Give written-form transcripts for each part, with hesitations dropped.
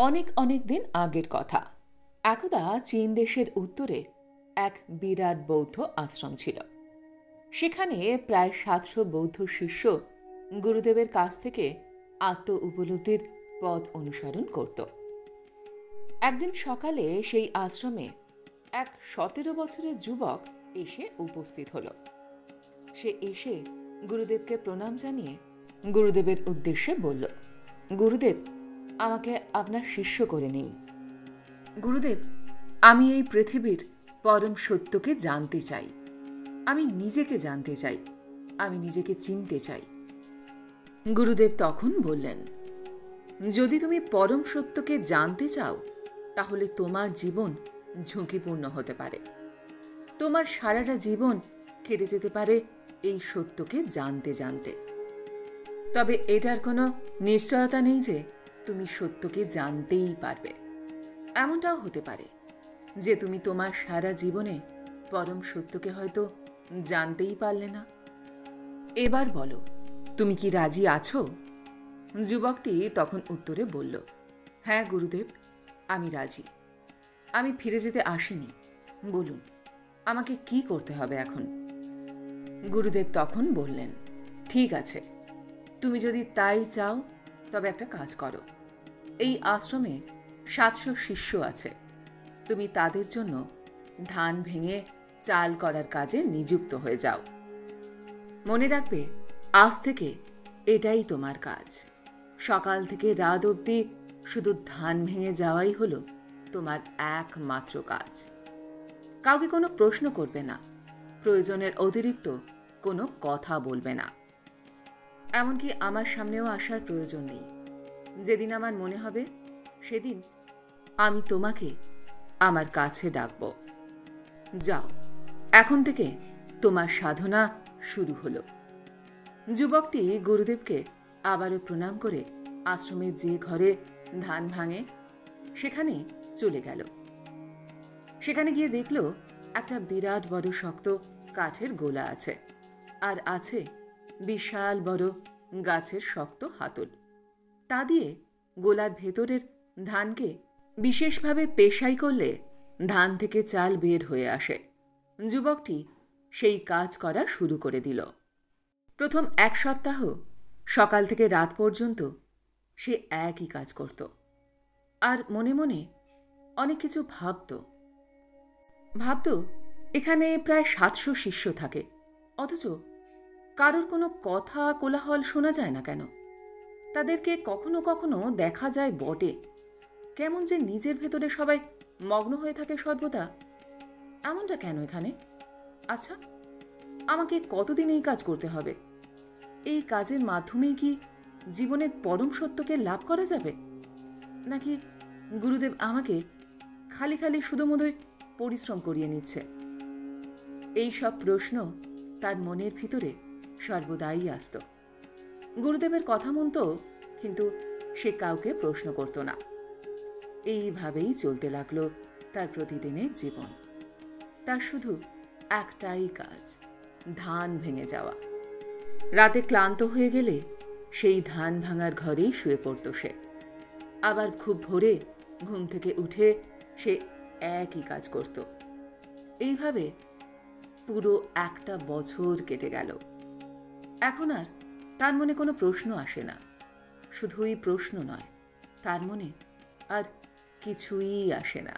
অনেক অনেক দিন আগের কথা। একদা চীন দেশের উত্তরে এক বিরাট বৌদ্ধ আশ্রম ছিল। সেখানে প্রায় ৭০০ বৌদ্ধ শিষ্য গুরুদেবের কাছ থেকে আত্ম উপলব্ধির পথ অনুসরণ করত। একদিন সকালে সেই আশ্রমে এক ১৭ বছরের যুবক এসে উপস্থিত হল। সে এসে গুরুদেবকে প্রণাম জানিয়ে গুরুদেবের উদ্দেশ্যে বলল, গুরুদেব, আমাকে আপনার শিষ্য করে নিন। গুরুদেব, আমি এই পৃথিবীর পরম সত্যকে জানতে চাই। আমি নিজেকে জানতে চাই। আমি নিজেকে চিনতে চাই। গুরুদেব তখন বললেন, যদি তুমি পরম সত্যকে জানতে চাও তাহলে তোমার জীবন ঝুঁকিপূর্ণ হতে পারে। তোমার সারাটা জীবন কেটে যেতে পারে এই সত্যকে জানতে জানতে। তবে এটার কোনো নিশ্চয়তা নেই যে তুমি সত্যকে জানতেই পারবে। এমনটাও হতে পারে যে তুমি তোমার সারা জীবনে পরম সত্যকে হয়তো জানতেই পারলে না। এবার বলো, তুমি কি রাজি আছো? যুবকটি তখন উত্তরে বলল, হ্যাঁ গুরুদেব, আমি রাজি। আমি ফিরে যেতে আসিনি। বলুন, আমাকে কি করতে হবে এখন? গুরুদেব তখন বললেন, ঠিক আছে, তুমি যদি তাই চাও তবে একটা কাজ করো। এই আশ্রমে ৭০০ শিষ্য আছে। তুমি তাদের জন্য ধান ভেঙে চাল করার কাজে নিযুক্ত হয়ে যাও। মনে রাখবে, আজ থেকে এটাই তোমার কাজ। সকাল থেকে রাত অবধি শুধু ধান ভেঙে যাওয়াই হলো তোমার একমাত্র কাজ। কাউকে কোনো প্রশ্ন করবে না, প্রয়োজনের অতিরিক্ত কোনো কথা বলবে না। এমনকি আমার সামনেও আসার প্রয়োজন নেই। যেদিন আমার মনে হবে সেদিন আমি তোমাকে আমার কাছে ডাকব। যাও, এখন থেকে তোমার সাধনা শুরু হলো। যুবকটি গুরুদেবকে আবারও প্রণাম করে আশ্রমের যে ঘরে ধান ভাঙে সেখানে চলে গেল। সেখানে গিয়ে দেখল একটা বিরাট বড় শক্ত কাঠের গোলা আছে, আর আছে বিশাল বড় গাছের শক্ত হাতল। তা দিয়ে গোলার ভেতরের ধানকে বিশেষভাবে পেশাই করলে ধান থেকে চাল বের হয়ে আসে। যুবকটি সেই কাজ করা শুরু করে দিল। প্রথম ১ সপ্তাহ সকাল থেকে রাত পর্যন্ত সে একই কাজ করত, আর মনে মনে অনেক কিছু ভাবত এখানে প্রায় ৭০০ শিষ্য থাকে, অথচ কারোর কোনো কথা কোলাহল শোনা যায় না কেন? তাদেরকে কখনো কখনো দেখা যায় বটে, কেমন যে নিজের ভেতরে সবাই মগ্ন হয়ে থাকে সর্বদা। এমনটা কেন এখানে? আচ্ছা, আমাকে কতদিন এই কাজ করতে হবে? এই কাজের মাধ্যমেই কি জীবনের পরম সত্যকে লাভ করা যাবে? নাকি গুরুদেব আমাকে খালি খালি শুধুমুধুই পরিশ্রম করিয়ে নিচ্ছে? এই সব প্রশ্ন তার মনের ভিতরে সর্বদাই আসত। গুরুদেবের কথা মনত, কিন্তু সে কাউকে প্রশ্ন করত না। এইভাবেই চলতে লাগলো তার প্রতিদিনের জীবন। তার শুধু একটাই কাজ, ধান ভেঙে যাওয়া। রাতে ক্লান্ত হয়ে গেলে সেই ধান ভাঙার ঘরেই শুয়ে পড়ত সে। আবার খুব ভোরে ঘুম থেকে উঠে সে একই কাজ করত। এইভাবে পুরো 1টা বছর কেটে গেল। এখন আর তার মনে কোনো প্রশ্ন আসে না। শুধুই প্রশ্ন নয়, তার মনে আর কিছুই আসে না।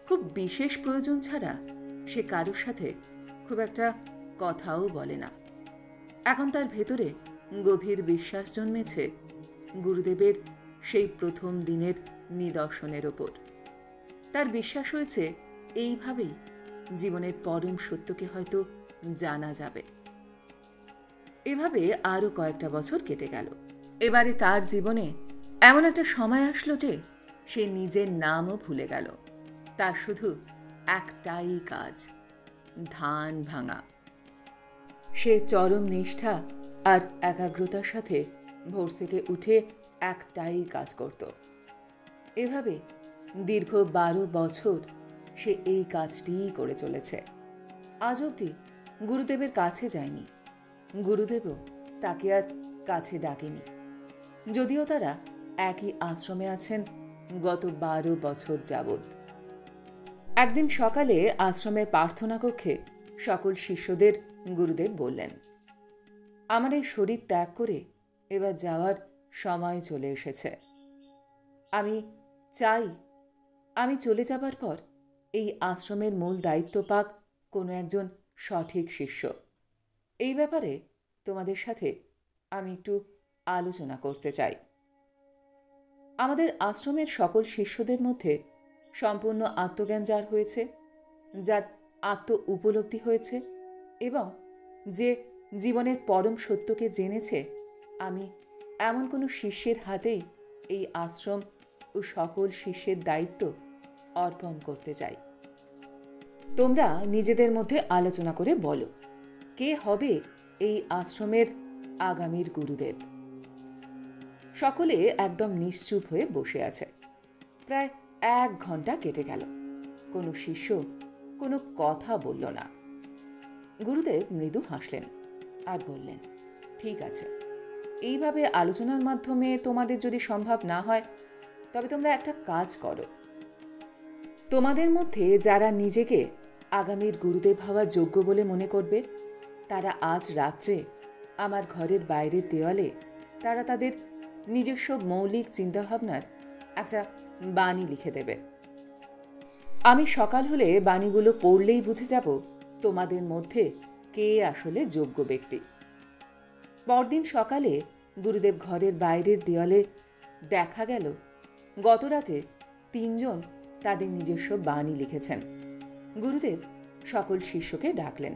খুব বিশেষ প্রয়োজন ছাড়া সে কারোর সাথে খুব একটা কথাও বলে না। এখন তার ভেতরে গভীর বিশ্বাস জন্মেছে গুরুদেবের সেই প্রথম দিনের নিদর্শনের ওপর। তার বিশ্বাস হয়েছে এইভাবেই জীবনের পরম সত্যকে হয়তো জানা যাবে। এভাবে আরও কয়েকটা বছর কেটে গেল। এবারে তার জীবনে এমন একটা সময় আসলো যে সে নিজের নামও ভুলে গেল। তার শুধু একটাই কাজ, ধান ভাঙা। সে চরম নিষ্ঠা আর একাগ্রতার সাথে ভোর থেকে উঠে একটাই কাজ করত। এভাবে দীর্ঘ ১২ বছর সে এই কাজটিই করে চলেছে। আজ অবধি গুরুদেবের কাছে যায়নি। গুরুদেবও তাকে আর কাছে ডাকেনি। যদিও তারা একই আশ্রমে আছেন গত 12 বছর যাবৎ। একদিন সকালে আশ্রমের প্রার্থনা কক্ষে সকল শিষ্যদের গুরুদেব বললেন, আমার এই শরীর ত্যাগ করে এবার যাওয়ার সময় চলে এসেছে। আমি চাই আমি চলে যাবার পর এই আশ্রমের মূল দায়িত্ব পাক কোনো একজন সঠিক শিষ্য। এই ব্যাপারে তোমাদের সাথে আমি একটু আলোচনা করতে চাই। আমাদের আশ্রমের সকল শিষ্যদের মধ্যে সম্পূর্ণ আত্মজ্ঞান যার হয়েছে, যার আত্ম উপলব্ধি হয়েছে এবং যে জীবনের পরম সত্যকে জেনেছে, আমি এমন কোনো শিষ্যের হাতেই এই আশ্রম ও সকল শিষ্যের দায়িত্ব অর্পণ করতে চাই। তোমরা নিজেদের মধ্যে আলোচনা করে বলো, কে হবে এই আশ্রমের আগামীর গুরুদেব? সকলে একদম নিশ্চুপ হয়ে বসে আছে। প্রায় 1 ঘন্টা কেটে গেল। কোনো শিষ্য কোনো কথা বলল না। গুরুদেব মৃদু হাসলেন আর বললেন, ঠিক আছে, এইভাবে আলোচনার মাধ্যমে তোমাদের যদি সম্ভব না হয়, তবে তোমরা একটা কাজ করো। তোমাদের মধ্যে যারা নিজেকে আগামীর গুরুদেব হওয়া যোগ্য বলে মনে করবে, তারা আজ রাত্রে আমার ঘরের বাইরের দেওয়ালে তারা তাদের নিজস্ব মৌলিক চিন্তাভাবনার একটা বাণী লিখে দেবে। আমি সকাল হলে বাণীগুলো পড়লেই বুঝে যাব তোমাদের মধ্যে কে আসলে যোগ্য ব্যক্তি। পরদিন সকালে গুরুদেব ঘরের বাইরের দেওয়ালে দেখা গেল গতরাতে 3 জন তাদের নিজস্ব বাণী লিখেছেন। গুরুদেব সকল শিষ্যকে ডাকলেন।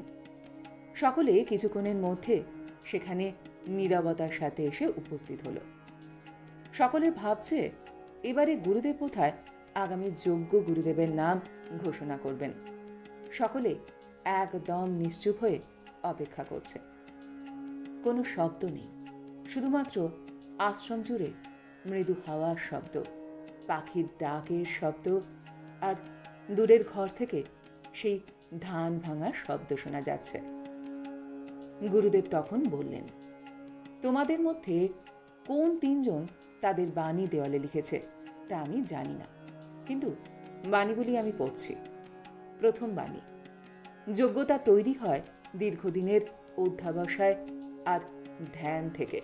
সকলে কিছুক্ষণের মধ্যে সেখানে নীরবতার সাথে এসে উপস্থিত হলো। সকলে ভাবছে এবারে গুরুদেব কোথায় আগামী যোগ্য গুরুদেবের নাম ঘোষণা করবেন। সকলে একদম নিশ্চুপ হয়ে অপেক্ষা করছে। কোনো শব্দ নেই, শুধুমাত্র আশ্রম জুড়ে মৃদু হাওয়ার শব্দ, পাখির ডাকের শব্দ আর দূরের ঘর থেকে সেই ধান ভাঙার শব্দ শোনা যাচ্ছে। গুরুদেব তখন বললেন, তোমাদের মধ্যে কোন 3 জন তাদের বাণী দেওয়ালে লিখেছে তা আমি জানি না, কিন্তু বাণীগুলি আমি পড়ছি। প্রথম বাণী, যোগ্যতা তৈরি হয় দীর্ঘদিনের অধ্যাবসায় আর ধ্যান থেকে।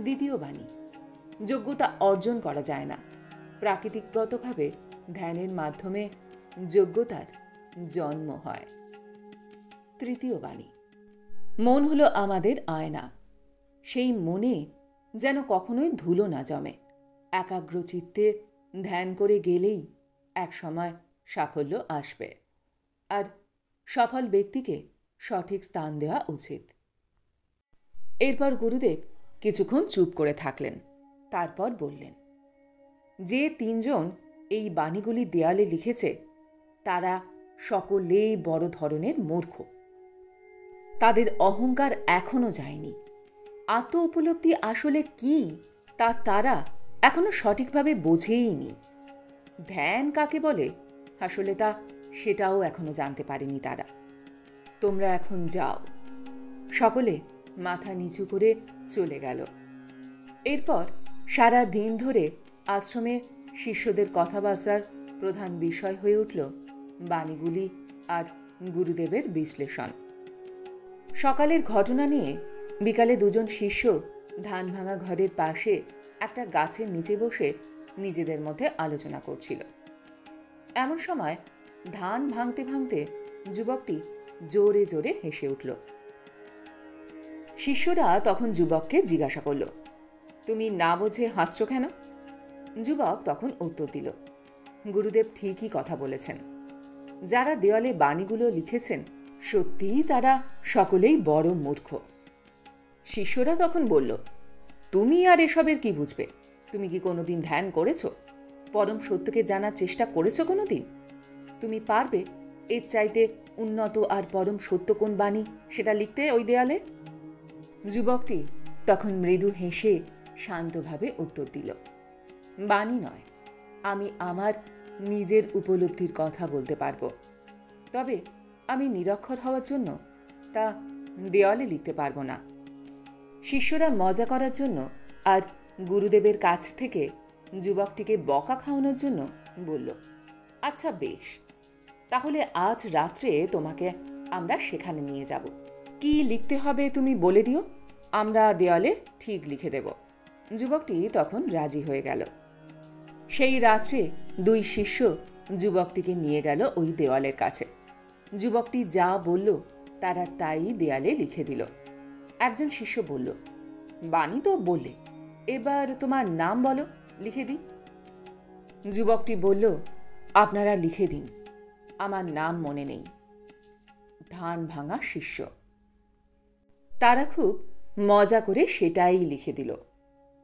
দ্বিতীয় বাণী, যোগ্যতা অর্জন করা যায় না, প্রাকৃতিকগতভাবে ধ্যানের মাধ্যমে যোগ্যতার জন্ম হয়। তৃতীয় বাণী, মন হলো আমাদের আয়না, সেই মনে যেন কখনোই ধুলো না জমে। একাগ্র চিত্তে ধ্যান করে গেলেই এক সময় সাফল্য আসবে, আর সফল ব্যক্তিকে সঠিক স্থান দেওয়া উচিত। এরপর গুরুদেব কিছুক্ষণ চুপ করে থাকলেন। তারপর বললেন, যে 3 জন এই বাণীগুলি দেয়ালে লিখেছে তারা সকলেই বড় ধরনের মূর্খ। তাদের অহংকার এখনো যায়নি। আত্ম উপলব্ধি আসলে কি তা তারা এখনো সঠিকভাবে বোঝেইনি। ধ্যান কাকে বলে আসলে তা সেটাও এখনো জানতে পারেনি তারা। তোমরা এখন যাও। সকলে মাথা নিচু করে চলে গেল। এরপর সারা দিন ধরে আশ্রমে শিষ্যদের কথাবার্তার প্রধান বিষয় হয়ে উঠল বাণীগুলি আর গুরুদেবের বিশ্লেষণ। সকালের ঘটনা নিয়ে বিকালে 2 জন শিষ্য ধান ভাঙা ঘরের পাশে একটা গাছের নিচে বসে নিজেদের মধ্যে আলোচনা করছিল। এমন সময় ধান ভাঙতে ভাঙতে যুবকটি জোরে জোরে হেসে উঠল। শিষ্যরা তখন যুবককে জিজ্ঞাসা করল, তুমি না বোঝে হাসছো কেন? যুবক তখন উত্তর দিল, গুরুদেব ঠিকই কথা বলেছেন। যারা দেওয়ালে বাণীগুলো লিখেছেন সত্যিই তারা সকলেই বড় মূর্খ। শিষ্যরা তখন বলল, তুমি আর এসবের কি বুঝবে? তুমি কি কোনোদিন ধ্যান করেছো? পরম সত্যকে জানার চেষ্টা করেছো কোনোদিন? তুমি পারবে এর চাইতে উন্নত আর পরম সত্য কোন বাণী সেটা লিখতে ওই দেয়ালে? যুবকটি তখন মৃদু হেসে শান্তভাবে উত্তর দিল, বাণী নয়, আমি আমার নিজের উপলব্ধির কথা বলতে পারবো, তবে আমি নিরক্ষর হওয়ার জন্য তা দেওয়ালে লিখতে পারবো না। শিষ্যরা মজা করার জন্য আর গুরুদেবের কাছ থেকে যুবকটিকে বকা খাওয়ানোর জন্য বলল, আচ্ছা বেশ, তাহলে আজ রাত্রে তোমাকে আমরা সেখানে নিয়ে যাব। কি লিখতে হবে তুমি বলে দিও, আমরা দেওয়ালে ঠিক লিখে দেব। যুবকটি তখন রাজি হয়ে গেল। সেই রাত্রে দুই শিষ্য যুবকটিকে নিয়ে গেল ওই দেওয়ালের কাছে। যুবকটি যা বলল তারা তাই দেয়ালে লিখে দিল। একজন শিষ্য বলল, বাণী তো বললে, এবার তোমার নাম বলো, লিখে দিই। যুবকটি বলল, আপনারা লিখে দিন, আমার নাম মনে নেই। ধান ভাঙা শিষ্য। তারা খুব মজা করে সেটাই লিখে দিল,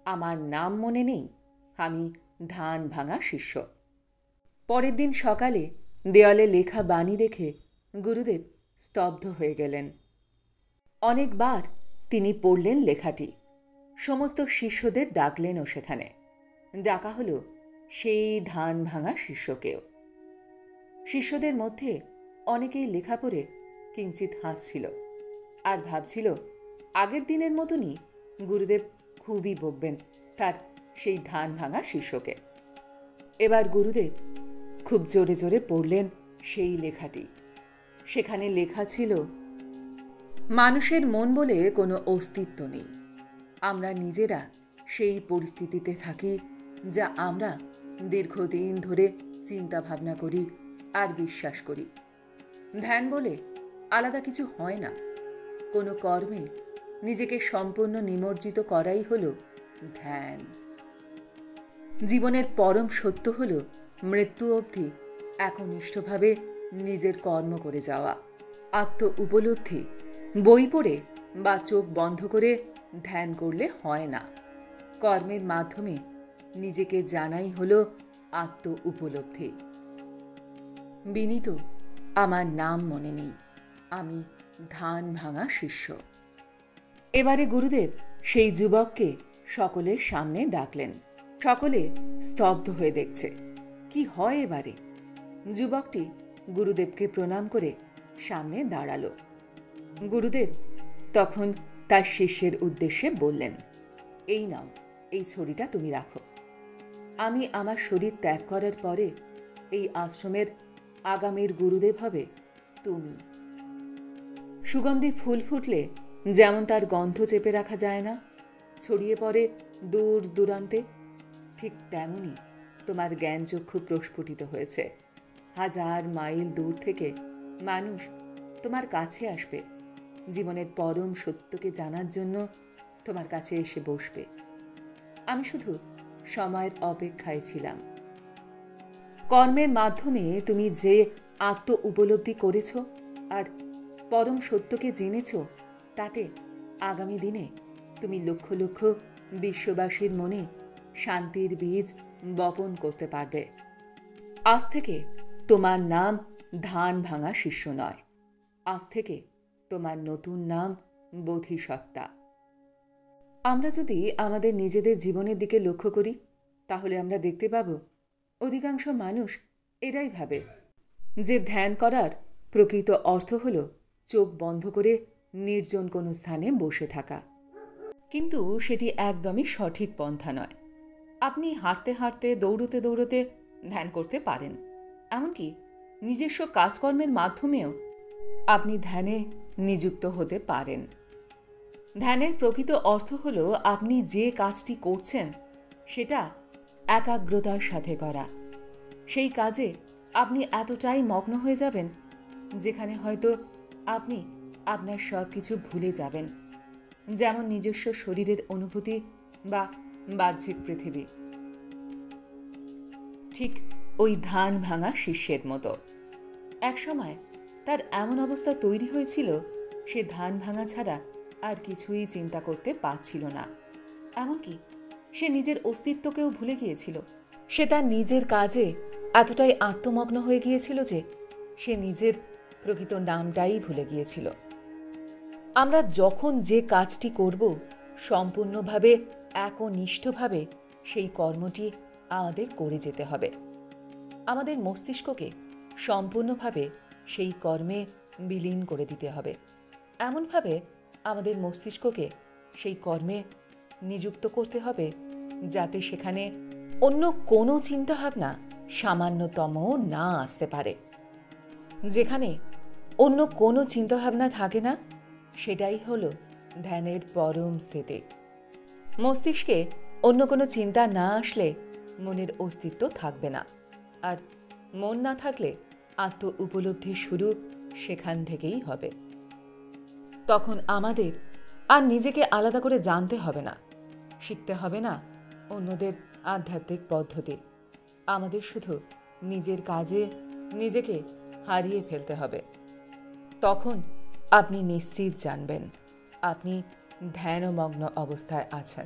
আমার নাম মনে নেই, আমি ধান ভাঙা শিষ্য। পরের দিন সকালে দেয়ালে লেখা বাণী দেখে গুরুদেব স্তব্ধ হয়ে গেলেন। অনেকবার তিনি পড়লেন লেখাটি, সমস্ত শিষ্যদের ডাকলেনও সেখানে। ডাকা হলো সেই ধান ভাঙা শিষ্যকেও। শিষ্যদের মধ্যে অনেকেই লেখা পড়ে কিঞ্চিত হাসছিল আর ভাবছিল আগের দিনের মতনই গুরুদেব খুবই বকবেন তার সেই ধান ভাঙা শিষ্যকে। এবার গুরুদেব খুব জোরে জোরে পড়লেন সেই লেখাটি। সেখানে লেখা ছিল, মানুষের মন বলে কোনো অস্তিত্ব নেই। আমরা নিজেরা সেই পরিস্থিতিতে থাকি যা আমরা দীর্ঘদিন ধরে চিন্তা ভাবনা করি আর বিশ্বাস করি। ধ্যান বলে আলাদা কিছু হয় না। কোনো কর্মে নিজেকে সম্পূর্ণ নিমজ্জিত করাই হলো ধ্যান। জীবনের পরম সত্য হল মৃত্যু অবধি একনিষ্ঠভাবে নিজের কর্ম করে যাওয়া। আত্ম উপলব্ধি বই পড়ে বা চোখ বন্ধ করে ধ্যান করলে হয় না। কর্মের মাধ্যমে নিজেকে জানাই হলো আত্ম উপলব্ধি। বিনীত, আমার নাম মনে নেই, আমি ধান ভাঙা শিষ্য। এবারে গুরুদেব সেই যুবককে সকলের সামনে ডাকলেন। সকলে স্তব্ধ হয়ে দেখছে কি হয় এবারে। যুবকটি গুরুদেবকে প্রণাম করে সামনে দাঁড়ালো। গুরুদেব তখন তার শিষ্যের উদ্দেশ্যে বললেন, এই নাও, এই ছড়িটা তুমি রাখো। আমি আমার শরীর ত্যাগ করার পরে এই আশ্রমের আগামীর গুরুদেব হবে তুমি। সুগন্ধি ফুল ফুটলে যেমন তার গন্ধ চেপে রাখা যায় না, ছড়িয়ে পড়ে দূর দূরান্তে, ঠিক তেমনি তোমার জ্ঞানচক্ষু প্রস্ফুটিত হয়েছে। 1000 মাইল দূর থেকে মানুষ তোমার কাছে আসবে, জীবনের পরম সত্যকে জানার জন্য তোমার কাছে এসে বসবে। আমি শুধু সময়ের অপেক্ষায় ছিলাম। কর্মের মাধ্যমে তুমি যে আত্ম উপলব্ধি করেছ আর পরম সত্যকে জেনেছ, তাতে আগামী দিনে তুমি লক্ষ লক্ষ বিশ্ববাসীর মনে শান্তির বীজ বপন করতে পারবে। আজ থেকে তোমার নাম ধান ভাঙা শিষ্য নয়, আজ থেকে তোমার নতুন নাম বোধিসত্ত্বা। আমরা যদি আমাদের নিজেদের জীবনের দিকে লক্ষ্য করি, তাহলে আমরা দেখতে পাব অধিকাংশ মানুষ এটাই ভাবে যে ধ্যান করার প্রকৃত অর্থ হল চোখ বন্ধ করে নির্জন কোনো স্থানে বসে থাকা। কিন্তু সেটি একদমই সঠিক পন্থা নয়। আপনি হাঁটতে হাঁটতে, দৌড়তে দৌড়তে ধ্যান করতে পারেন। এমনকি নিজস্ব কাজকর্মের মাধ্যমেও আপনি ধ্যানে নিযুক্ত হতে পারেন। ধ্যানের প্রকৃত অর্থ হল আপনি যে কাজটি করছেন সেটা একাগ্রতার সাথে করা। সেই কাজে আপনি এতটাই মগ্ন হয়ে যাবেন যেখানে হয়তো আপনি আপনার সব কিছু ভুলে যাবেন, যেমন নিজস্ব শরীরের অনুভূতি বা বাহ্যিক পৃথিবী। ঠিক ওই ধান ভাঙা শিষ্যের মতো একসময় তার এমন অবস্থা তৈরি হয়েছিল, সে ধান ভাঙা ছাড়া আর কিছুই চিন্তা করতে পারছিল না। এমনকি সে নিজের অস্তিত্বকেও ভুলে গিয়েছিল। সে তার নিজের কাজে এতটাই আত্মমগ্ন হয়ে গিয়েছিল যে সে নিজের প্রকৃত নামটাই ভুলে গিয়েছিল। আমরা যখন যে কাজটি করব, সম্পূর্ণভাবে একনিষ্ঠভাবে সেই কর্মটি আমাদের করে যেতে হবে। আমাদের মস্তিষ্ককে সম্পূর্ণভাবে সেই কর্মে বিলীন করে দিতে হবে। এমনভাবে আমাদের মস্তিষ্ককে সেই কর্মে নিযুক্ত করতে হবে যাতে সেখানে অন্য কোনো চিন্তাভাবনা সামান্যতম না আসতে পারে। যেখানে অন্য কোনো চিন্তাভাবনা থাকে না, সেটাই হলো ধ্যানের পরম স্থিতি। মস্তিষ্কে অন্য কোনো চিন্তা না আসলে মনের অস্তিত্ব থাকবে না, আর মন না থাকলে আত্ম উপলব্ধি শুরু সেখান থেকেই হবে। তখন আমাদের আর নিজেকে আলাদা করে জানতে হবে না, শিখতে হবে না অন্যদের আধ্যাত্মিক পদ্ধতি। আমাদের শুধু নিজের কাজে নিজেকে হারিয়ে ফেলতে হবে। তখন আপনি নিশ্চিত জানবেন আপনি ধ্যানমগ্ন অবস্থায় আছেন।